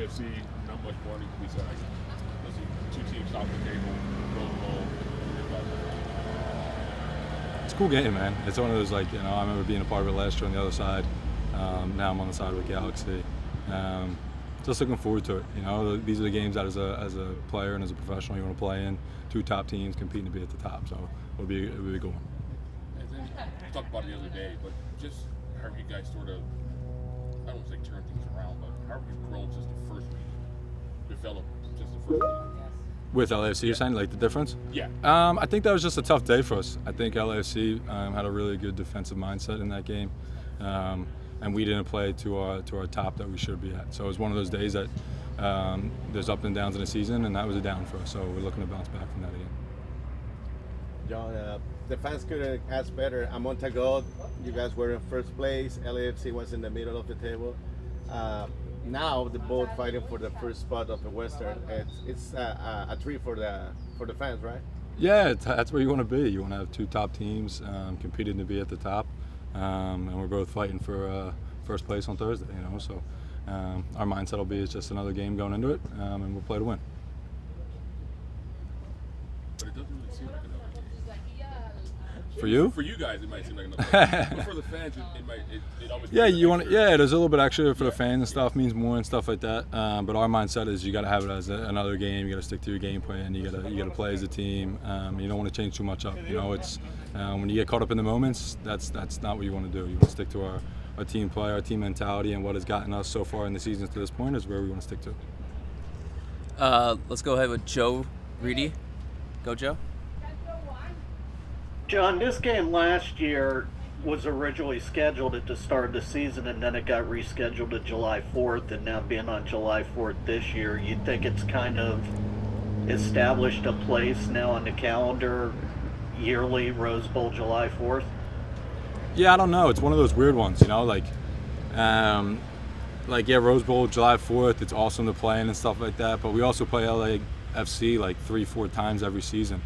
LAFC, not much money besides. Let's see, two teams top of the table, Rose Bowl. It's a cool game, man. It's one of those, like, you know, I remember being a part of it last year on the other side. Now I'm on the side with Galaxy. Just looking forward to it. You know, these are the games that as a player and as a professional you want to play in. Two top teams competing to be at the top, so it'll be a good one. And then you talked about it the other day, but just how you guys sort of, I don't want to say turn things around, but how have you grown since the first meeting? Developed since the first meeting? With LAFC, you're saying, like, the difference? Yeah. I think that was just a tough day for us. I think LAFC had a really good defensive mindset in that game, and we didn't play to our top that we should be at. So it was one of those days that there's up and downs in the season, and that was a down for us. So we're looking to bounce back from that again. John, the fans couldn't ask better. A month ago, you guys were in first place. LAFC was in the middle of the table. Now they're both fighting for the first spot of the Western. It's a treat for the fans, right? Yeah, that's where you want to be. You want to have two top teams competing to be at the top, and we're both fighting for first place on Thursday. You know, so our mindset will be it's just another game going into it, and we'll play to win. But it doesn't really seem like another game. For you? For you guys, it might seem like another game. But for the fans, it might. It almost. Yeah, you want. Yeah, there's a little bit extra for the fans and stuff, means more and stuff like that. But our mindset is you got to have it as another game. You got to stick to your game plan. You got to play as a team. You don't want to change too much up. You know, it's when you get caught up in the moments, that's not what you want to do. You want to stick to our team play, our team mentality, and what has gotten us so far in the season to this point is where we want to stick to. Let's go ahead with Joe Reedy. Go, Joe. John, this game last year was originally scheduled at the start of the season, and then it got rescheduled to July 4th, and now being on July 4th this year, you think it's kind of established a place now on the calendar, yearly Rose Bowl July 4th? Yeah, I don't know. It's one of those weird ones, you know, like yeah, Rose Bowl July 4th, it's awesome to play in and stuff like that, but we also play LAFC like 3-4 times every season.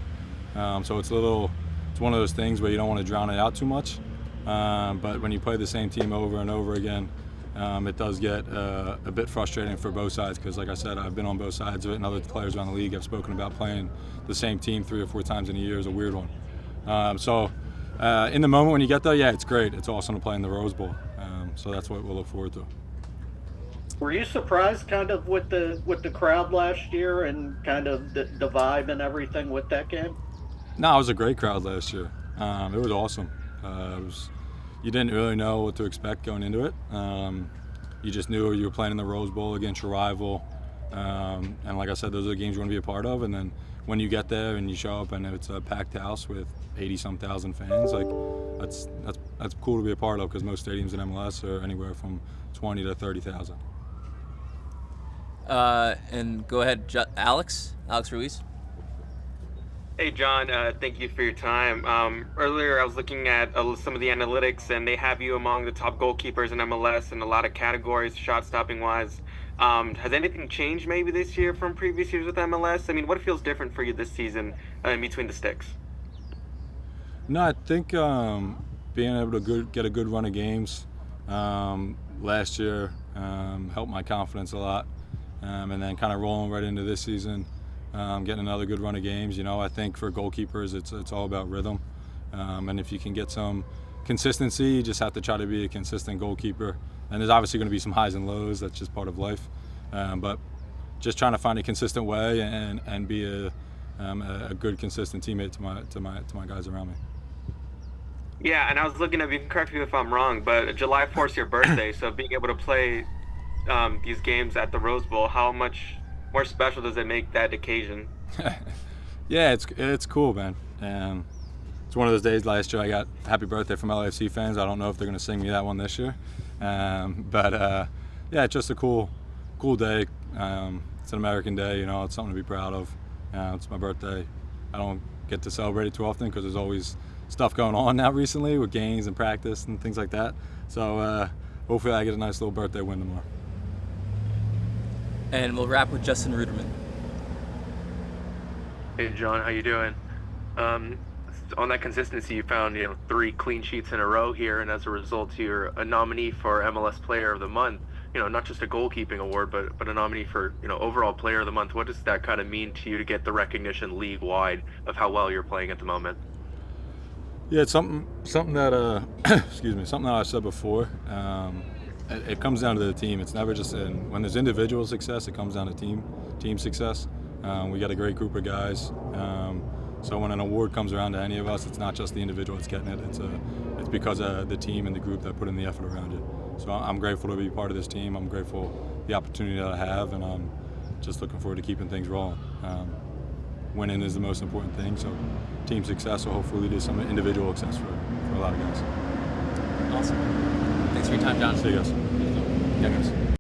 So it's one of those things where you don't want to drown it out too much, but when you play the same team over and over again, it does get a bit frustrating for both sides because, like I said, I've been on both sides of it, and other players around the league have spoken about playing the same team 3 or 4 times in a year is a weird one. So in the moment when you get there, yeah, it's great. It's awesome to play in the Rose Bowl. So that's what we'll look forward to. Were you surprised kind of with the crowd last year and kind of the vibe and everything with that game? No, it was a great crowd last year. It was awesome. You didn't really know what to expect going into it. You just knew you were playing in the Rose Bowl against your rival. And like I said, those are the games you want to be a part of. And then when you get there and you show up and it's a packed house with 80-some thousand fans, like that's cool to be a part of because most stadiums in MLS are anywhere from 20 to 30,000. And go ahead, Alex Ruiz. Hey John, thank you for your time. Earlier I was looking at some of the analytics and they have you among the top goalkeepers in MLS in a lot of categories, shot stopping wise. Has anything changed maybe this year from previous years with MLS? I mean, what feels different for you this season in between the sticks? No, I think being able to get a good run of games last year helped my confidence a lot. And then kind of rolling right into this season, getting another good run of games. You know, I think for goalkeepers, it's all about rhythm. And if you can get some consistency, you just have to try to be a consistent goalkeeper. And there's obviously going to be some highs and lows. That's just part of life. But just trying to find a consistent way and be a good, consistent teammate to my guys around me. Yeah, and I was looking at, you can correct me if I'm wrong, but July 4th is your birthday, so being able to play these games at the Rose Bowl, how much more special does it make that occasion? Yeah, it's cool, man. It's one of those days. Last year I got happy birthday from LAFC fans. I don't know if they're going to sing me that one this year. But yeah, it's just a cool day. It's an American day, you know, it's something to be proud of. It's my birthday. I don't get to celebrate it too often because there's always stuff going on now recently with games and practice and things like that. So hopefully I get a nice little birthday win tomorrow. And we'll wrap with Justin Ruderman. Hey John, how you doing? On that consistency, you found 3 clean sheets in a row here, and as a result, you're a nominee for MLS Player of the Month. not just a goalkeeping award, but a nominee for, overall player of the month. What does that kind of mean to you to get the recognition league-wide of how well you're playing at the moment? Yeah, it's something that excuse me, something that I've said before. It comes down to the team. It's never just when there's individual success, it comes down to team success. We got a great group of guys. So when an award comes around to any of us, it's not just the individual that's getting it. It's because of the team and the group that put in the effort around it. So I'm grateful to be part of this team. I'm grateful for the opportunity that I have, and I'm just looking forward to keeping things rolling. Winning is the most important thing. So team success will hopefully do some individual success for a lot of guys. Awesome. Thanks for your time, John. See you guys. Yeah, guys.